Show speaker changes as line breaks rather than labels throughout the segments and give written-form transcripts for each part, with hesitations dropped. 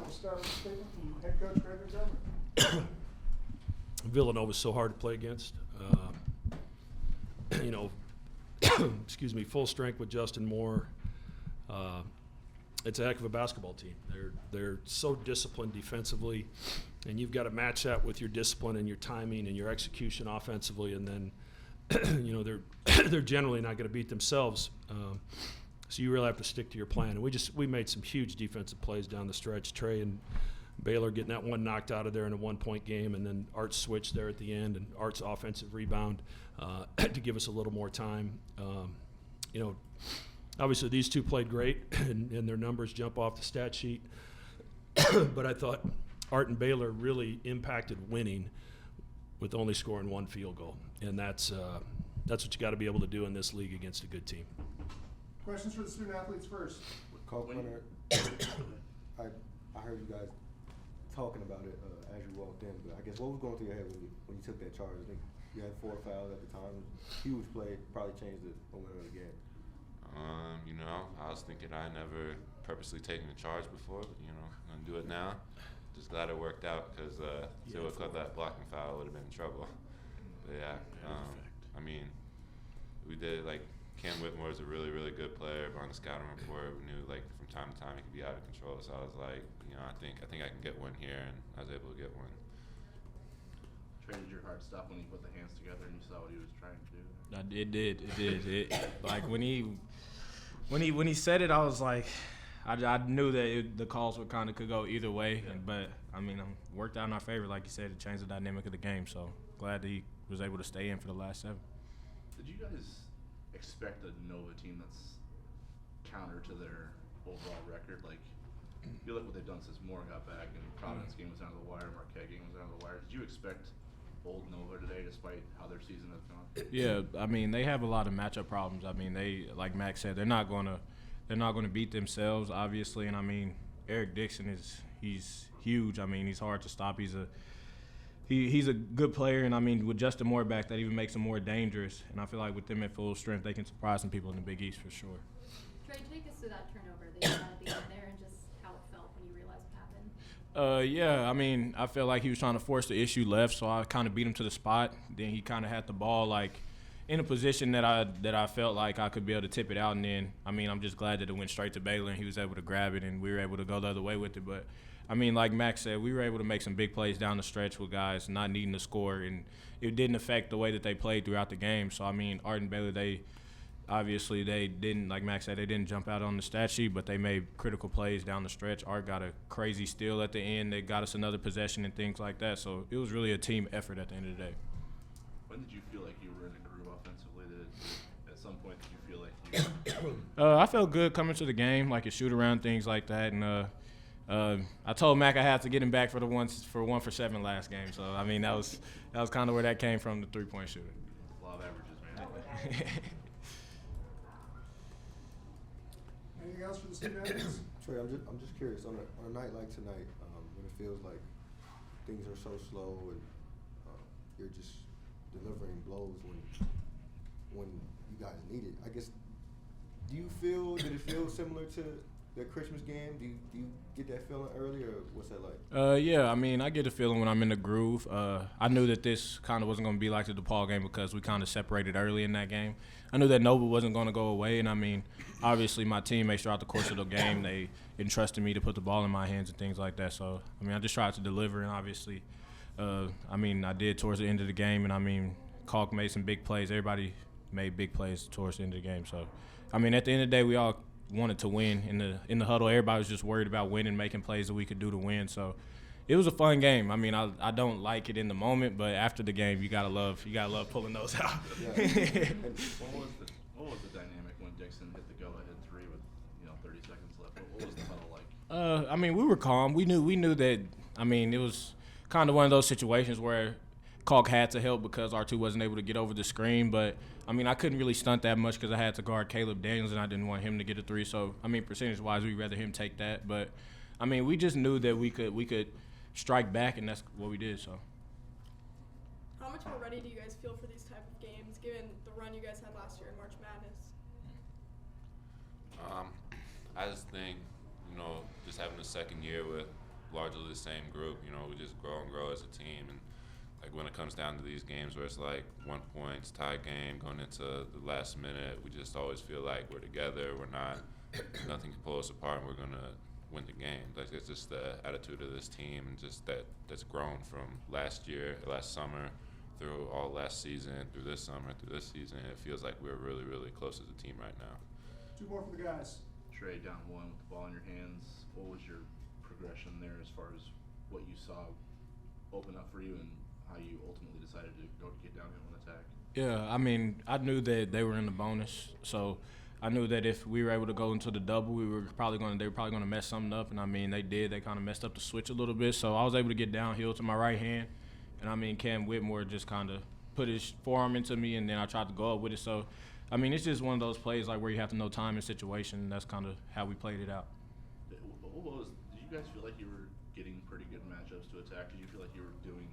We'll start with a statement from head coach Greg McDermott.
Villanova is so hard to play against. You know, excuse me, full strength with Justin Moore. It's a heck of a basketball team. They're so disciplined defensively, and you've got to match that with your discipline and your timing and your execution offensively, and then you know they're generally not going to beat themselves. So you really have to stick to your plan. And we made some huge defensive plays down the stretch. Trey and Baylor getting that one knocked out of there in a one-point game, and then Art's switch there at the end, and Art's offensive rebound to give us a little more time. You know, obviously these two played great, and their numbers jump off the stat sheet. But I thought Art and Baylor really impacted winning with only scoring one field goal, and that's what you got to be able to do in this league against a good team.
Questions for the student athletes first.
Kalkbrenner, I heard you guys talking about it as you walked in, but I guess what was going through your head when you took that charge? I think you had 4 fouls at the time. Huge play, probably changed the momentum of the game.
You know, I was thinking I never purposely taken a charge before, but, you know, I'm gonna do it now. Just glad it worked out because if it would have that blocking foul, I would have been in trouble. But yeah, I mean, we did like. Cam Whitmore is a really, really good player. On the scouting report, we knew like from time to time he could be out of control. So I was like, you know, I think I can get one here, and I was able to get one.
Trey, did your heart stop when he put the hands together and you saw what he was trying to do?
It did. Like when he said it, I was like, I knew that the calls would could go either way.
Yeah.
But I mean, worked out in our favor, like you said. It changed the dynamic of the game. So glad that he was able to stay in for the last 7.
Did you guys expect a Nova team that's counter to their overall record? Like, you look what they've done since Moore got back, and Providence game was down to the wire, Marquette game was down to the wire. Did you expect old Nova today, despite how their season has gone?
Yeah, I mean they have a lot of matchup problems. I mean they, like Max said, they're not gonna beat themselves, obviously. And I mean Eric Dixon he's huge. I mean he's hard to stop. He's a good player, and I mean with Justin Moore back, that even makes him more dangerous. And I feel like with them at full strength, they can surprise some people in the Big East for sure.
Trey, take us to that turnover that you had at the end there, and just how it felt when you realized what happened.
Yeah, I mean I felt like he was trying to force the issue left, so I kind of beat him to the spot. Then he kind of had the ball like in a position that I felt like I could be able to tip it out, and then I mean I'm just glad that it went straight to Baylor and he was able to grab it, and we were able to go the other way with it. But I mean, like Max said, we were able to make some big plays down the stretch with guys not needing to score, and it didn't affect the way that they played throughout the game. So, I mean, Art and Baylor, they didn't, like Max said, they didn't jump out on the stat sheet, but they made critical plays down the stretch. Art got a crazy steal at the end. They got us another possession and things like that. So, it was really a team effort at the end of the day.
When did you feel like you were in a groove offensively? At some point, did you feel like you
I felt good coming to the game, like a shoot-around, things like that, and I told Mac I had to get him back for 1 for 7 last game. So I mean that was kind of where that came from, the 3-point shooter.
law of averages, man?
Anything else for the student athletes?
Trey, I'm just curious on a night like tonight, when it feels like things are so slow and you're just delivering blows when you guys need it. I guess, did it feel similar to the Christmas game? Do you get that feeling early, or what's that like?
Yeah, I mean, I get a feeling when I'm in the groove. I knew that this kind of wasn't going to be like the DePaul game because we kind of separated early in that game. I knew that Nova wasn't going to go away, and I mean, obviously my teammates throughout the course of the game, they entrusted me to put the ball in my hands and things like that. So, I mean, I just tried to deliver, and obviously, I mean, I did towards the end of the game, and I mean, Kalk made some big plays. Everybody made big plays towards the end of the game. So, I mean, at the end of the day, we all wanted to win. In the huddle, everybody was just worried about winning, making plays that we could do to win. So it was a fun game. I mean, I don't like it in the moment, but after the game, you gotta love pulling those out.
Yeah. What was the dynamic when Dixon hit the go-ahead 3 with 30 seconds left? What was the huddle like?
I mean, we were calm. We knew that. I mean, it was kind of one of those situations where Kalk had to help because R2 wasn't able to get over the screen, but I mean, I couldn't really stunt that much because I had to guard Caleb Daniels, and I didn't want him to get a 3. So, I mean, percentage-wise, we'd rather him take that. But, I mean, we just knew that we could strike back, and that's what we did. So.
How much more ready do you guys feel for these type of games, given the run you guys had last year in March Madness?
I just think, just having a second year with largely the same group. You know, we just grow and grow as a team. And like when it comes down to these games where it's like 1 point, tie game, going into the last minute, we just always feel like we're together. We're not, nothing can pull us apart, and we're gonna win the game. Like it's just the attitude of this team, and just that's grown from last year, last summer, through all last season, through this summer, through this season. It feels like we're really, really close as a team right now.
2 more for the guys.
Trey, down 1 with the ball in your hands. What was your progression there as far as what you saw open up for you and how you ultimately decided to go get downhill and attack?
Yeah, I mean, I knew that they were in the bonus, so I knew that if we were able to go into the double, they were probably going to mess something up, and I mean, they did. They kind of messed up the switch a little bit, so I was able to get downhill to my right hand, and I mean, Cam Whitmore just kind of put his forearm into me, and then I tried to go up with it. So, I mean, it's just one of those plays like where you have to know time and situation, and that's kind of how we played it out.
Did you guys feel like you were getting pretty good matchups to attack? Did you feel like you were doing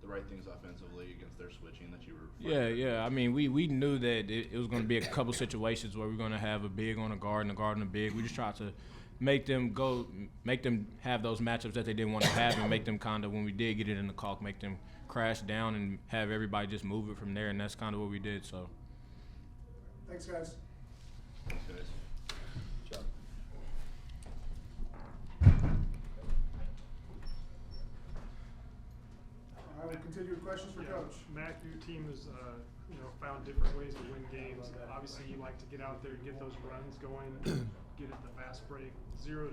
the right things offensively against their switching, that you were?
Yeah. I mean, we knew that it was going to be a couple situations where we're going to have a big on a guard and a guard on a big. We just tried to make them have those matchups that they didn't want to have, and make them kind of, when we did get it in the caulk, make them crash down and have everybody just move it from there, and that's kind of what we did. So.
Thanks, guys.
Thanks, guys.
Good job.
I will continue with questions for Coach.
Mac, your team has found different ways to win games. Obviously, you like to get out there and get those runs going, get at the fast break, 0-0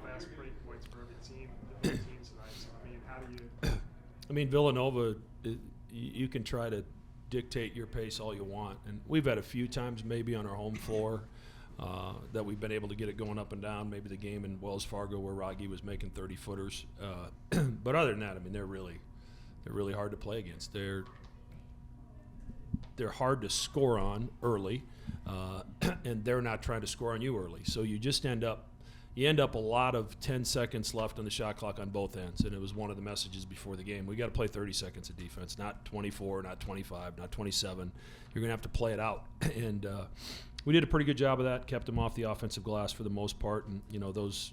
fast break points for every team. Different teams tonight. So I mean, how do you?
I mean, Villanova, you can try to dictate your pace all you want, and we've had a few times maybe on our home floor that we've been able to get it going up and down. Maybe the game in Wells Fargo where Raggi was making 30-footers, but other than that, I mean, they're really hard to play against. They're hard to score on early, and they're not trying to score on you early. So you just end up a lot of 10 seconds left on the shot clock on both ends, and it was one of the messages before the game. We got to play 30 seconds of defense, not 24, not 25, not 27. You're going to have to play it out, and we did a pretty good job of that. Kept them off the offensive glass for the most part, and those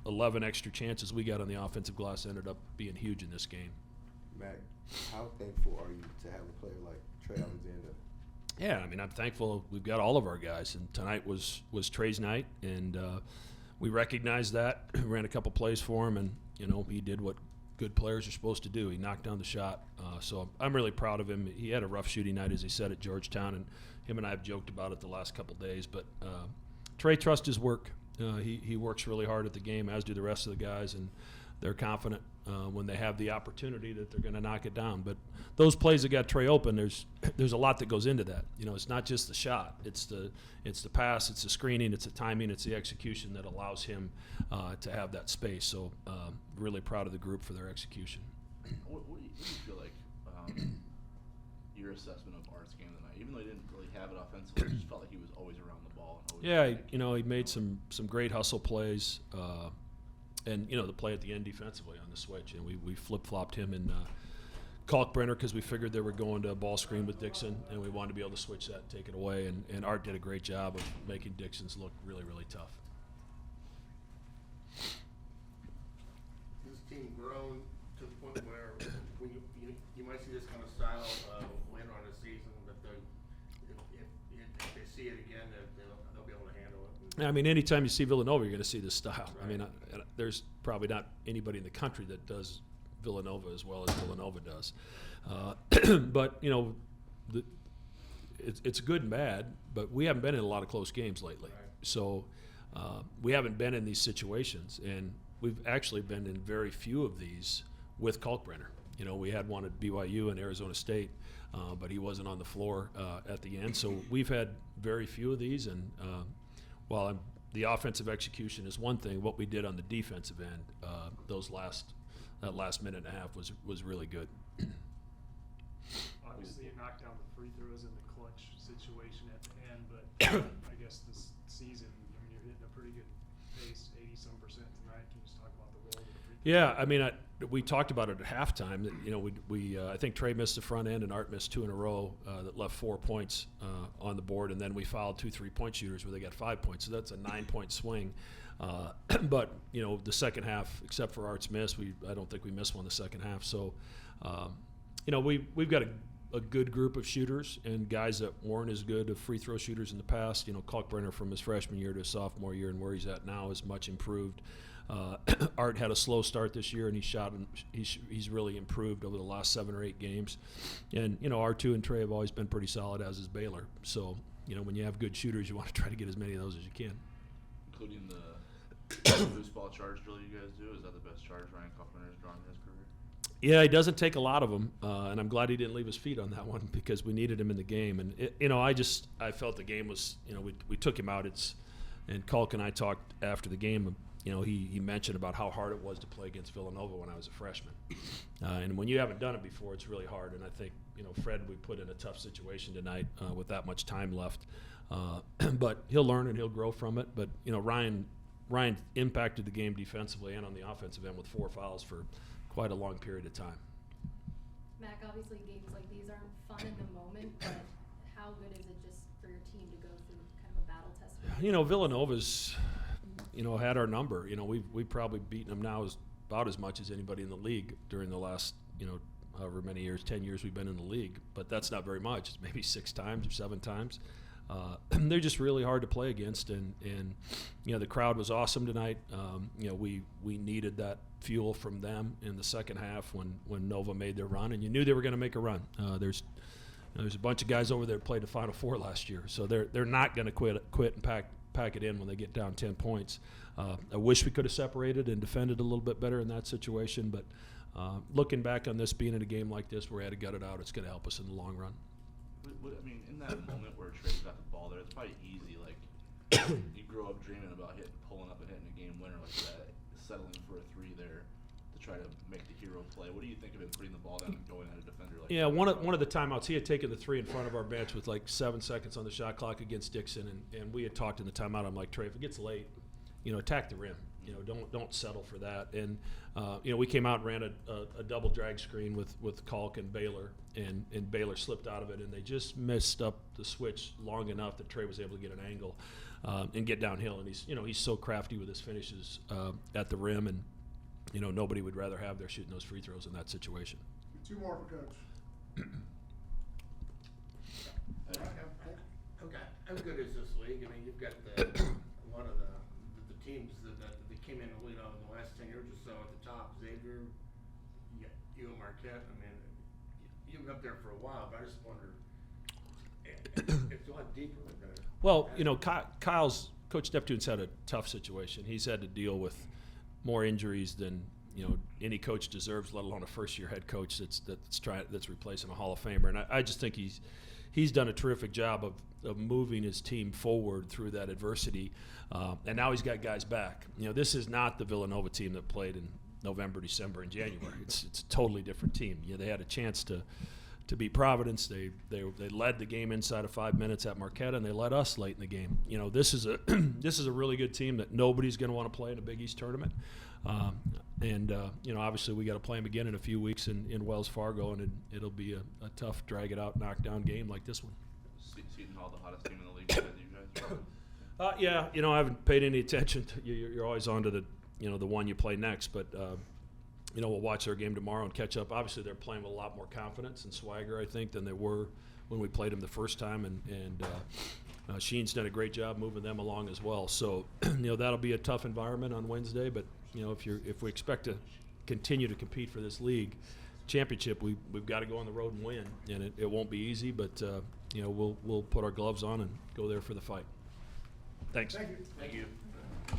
11 extra chances we got on the offensive glass ended up being huge in this game.
Mac, how thankful are you to have a player like Trey Alexander?
Yeah, I mean, I'm thankful we've got all of our guys, and tonight was Trey's night, and we recognized that, ran a couple plays for him, and he did what good players are supposed to do. He knocked down the shot, so I'm really proud of him. He had a rough shooting night, as he said, at Georgetown, and him and I have joked about it the last couple days, but Trey trusts his work. He works really hard at the game, as do the rest of the guys, and they're confident when they have the opportunity that they're going to knock it down. But those plays that got Trey open, there's a lot that goes into that. It's not just the shot. It's the pass, it's the screening, it's the timing, it's the execution that allows him to have that space. So really proud of the group for their execution.
What do you feel like your assessment of Art's game tonight? Even though he didn't really have it offensively, it just felt like he was always around the ball. And always
he made some great hustle plays. And, the play at the end defensively on the switch. And we flip-flopped him and Kalkbrenner because we figured they were going to a ball screen with Dixon, and we wanted to be able to switch that and take it away. And Art did a great job of making Dixon's look really, really tough.
This team grown to the point where when you might see this kind of style later on the season, but if they see it again, they'll be able to handle it.
I mean, anytime you see Villanova, you're going to see this style. Right. I mean, there's probably not anybody in the country that does Villanova as well as Villanova does. But, it's good and bad, but we haven't been in a lot of close games lately.
Right.
So we haven't been in these situations, and we've actually been in very few of these with Kalkbrenner. We had one at BYU and Arizona State, but he wasn't on the floor at the end. So we've had very few of these, and while the offensive execution is one thing, what we did on the defensive end, that last minute and a half was really good.
Obviously, you knocked down the free throws in the clutch situation at the end, but I guess this season, you're hitting a pretty good pace, 80-some% tonight. Can you just talk about the role of the free throws?
Yeah, I mean, we talked about it at halftime. That I think Trey missed the front end and Art missed 2 in a row that left 4 points on the board, and then we fouled 2 3-point shooters where they got 5 points. So that's a 9-point swing. But the second half, except for Art's miss, I don't think we missed one the second half. So, we've got a good group of shooters and guys that weren't as good of free throw shooters in the past. Kalkbrenner from his freshman year to his sophomore year and where he's at now is much improved. Art had a slow start this year, and he's really improved over the last 7 or 8 games. And R2 and Trey have always been pretty solid, as is Baylor. So when you have good shooters, you want to try to get as many of those as you can.
Including the loose ball charge drill you guys do. Is that the best charge Ryan Kalkbrenner has drawn in his career?
Yeah, he doesn't take a lot of them, and I'm glad he didn't leave his feet on that one because we needed him in the game. And I felt the game was, we took him out. And Kalk and I talked after the game. He mentioned about how hard it was to play against Villanova when I was a freshman. And when you haven't done it before, it's really hard. And I think, Fred, we put in a tough situation tonight with that much time left. But he'll learn and he'll grow from it. But, Ryan impacted the game defensively and on the offensive end with 4 fouls for quite a long period of time.
Mac, obviously games like these aren't fun in the moment, but how good is it just for your team to go through kind of a battle test?
Villanova's had our number. We've probably beaten them now about as much as anybody in the league during the last, however many years, 10 years we've been in the league. But that's not very much. It's maybe 6 times or 7 times. They're just really hard to play against. And the crowd was awesome tonight. We needed that fuel from them in the second half when Nova made their run. And you knew they were going to make a run. There's a bunch of guys over there that played the Final Four last year. So they're not going to quit and pack it in when they get down 10 points. I wish we could have separated and defended a little bit better in that situation, but looking back on this being in a game like this where we had to gut it out, it's going to help us in the long run.
In that moment where Trey's got the ball there, it's probably easy. Like, you grow up dreaming about pulling up and hitting a game winner like that, settling for a 3 there to try to make the hero play. What do you think of him putting the ball down and going at a defender like that?
Yeah, one of the timeouts, he had taken the 3 in front of our bench with like 7 seconds on the shot clock against Dixon, and we had talked in the timeout. I'm like, Trey, if it gets late, attack the rim. Don't settle for that. And we came out and ran a double drag screen with Kalk and Baylor, and Baylor slipped out of it, and they just messed up the switch long enough that Trey was able to get an angle and get downhill. And he's so crafty with his finishes at the rim, and nobody would rather have their shooting those free throws in that situation.
2 more for Coach.
How good is this league? I mean, you've got one of the teams that came in, in the last 10 years or so at the top. Xavier, you and Marquette. I mean, you've been up there for a while, but I just wonder, it's a lot deeper than that.
Well, Coach Neptune's had a tough situation. He's had to deal with more injuries than any coach deserves, let alone a first-year head coach that's replacing a Hall of Famer. And I just think he's done a terrific job of moving his team forward through that adversity. And now he's got guys back. This is not the Villanova team that played in November, December, and January. It's a totally different team. They had a chance to beat Providence. They led the game inside of 5 minutes at Marquette, and they led us late in the game. This is a really good team that nobody's going to want to play in a Big East tournament. Obviously we got to play them again in a few weeks in Wells Fargo, and it'll be a tough, drag-it-out, knockdown game like this one.
Seton Hall, the hottest team in the league, you guys?
Yeah, I haven't paid any attention. You're always on to the one you play next, but we'll watch their game tomorrow and catch up. Obviously, they're playing with a lot more confidence and swagger, I think, than they were when we played them the first time, and Sheen's done a great job moving them along as well. So, that'll be a tough environment on Wednesday, but if we expect to continue to compete for this league championship, we've got to go on the road and win, and it won't be easy, but we'll put our gloves on and go there for the fight. Thanks.
Thank you.
Thank you.